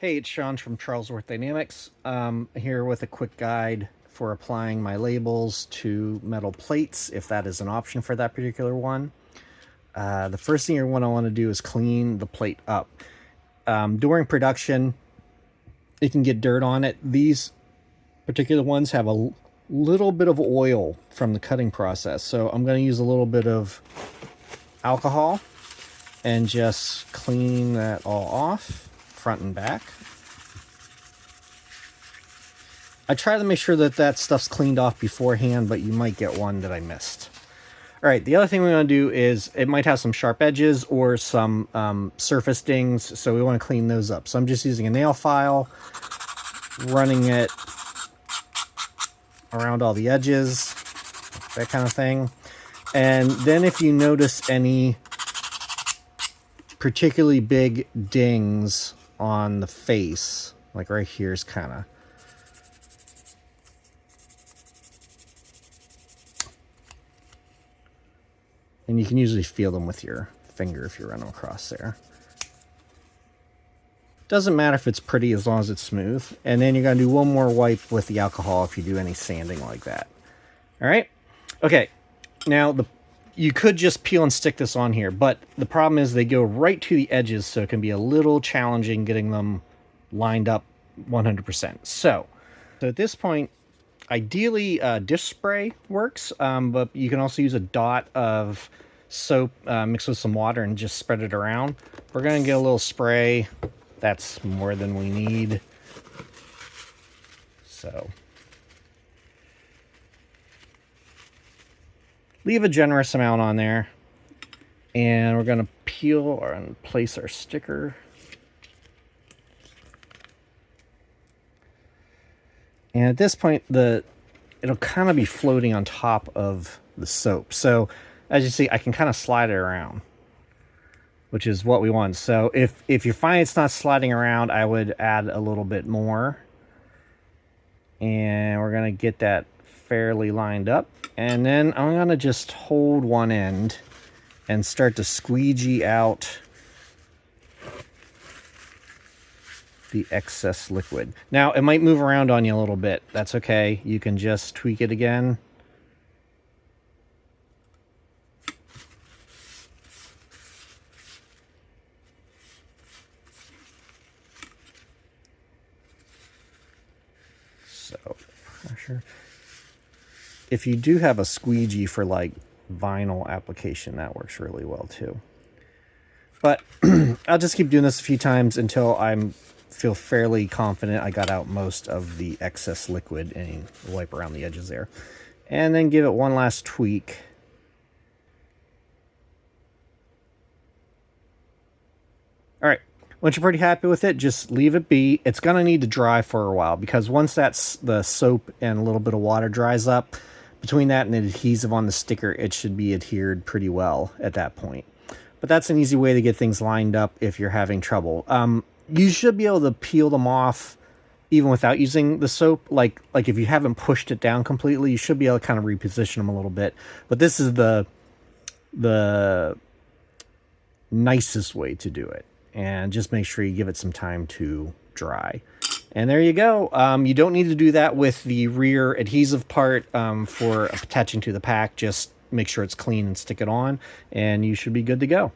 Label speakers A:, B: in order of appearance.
A: Hey, it's Sean from Charlesworth Dynamics. Here with a quick guide for applying my labels to metal plates, if that is an option for that particular one. The first thing you're going to want to do is clean the plate up. During production, it can get dirt on it. These particular ones have a little bit of oil from the cutting process, so I'm going to use a little bit of alcohol and just clean that all off, front and back. I try to make sure that that stuff's cleaned off beforehand, but you might get one that I missed. All right, the other thing we want to do is it might have some sharp edges or some surface dings, so we want to clean those up. So I'm just using a nail file, running it around all the edges, that kind of thing. And then if you notice any particularly big dings on the face, like right here is kind of, and you can usually feel them with your finger if you run them across there. Doesn't matter if it's pretty as long as it's smooth. And then you're going to do one more wipe with the alcohol if you do any sanding like that. All right. Okay. Now, you could just peel and stick this on here, but the problem is they go right to the edges, so it can be a little challenging getting them lined up 100%. So at this point, ideally, dish spray works, but you can also use a dot of soap mixed with some water and just spread it around. We're going to get a little spray. That's more than we need. So leave a generous amount on there. And we're going to peel and place our sticker. And at this point, it'll kind of be floating on top of the soap. So as you see, I can kind of slide it around, which is what we want. So if you find it's not sliding around, I would add a little bit more. And we're going to get that fairly lined up. And then I'm going to just hold one end and start to squeegee out the excess liquid. Now, it might move around on you a little bit. That's okay. You can just tweak it again. So, pressure. If you do have a squeegee for like vinyl application, that works really well too. But I'll just keep doing this a few times until I feel fairly confident I got out most of the excess liquid, and wipe around the edges there. And then give it one last tweak. All right. Once you're pretty happy with it, just leave it be. It's going to need to dry for a while, because once that's the soap and a little bit of water dries up, between that and the adhesive on the sticker, it should be adhered pretty well at that point. But that's an easy way to get things lined up if you're having trouble. You should be able to peel them off even without using the soap. Like if you haven't pushed it down completely, you should be able to kind of reposition them a little bit. But this is the nicest way to do it. And just make sure you give it some time to dry. And there you go. You don't need to do that with the rear adhesive part for attaching to the pack. Just make sure it's clean and stick it on, and you should be good to go.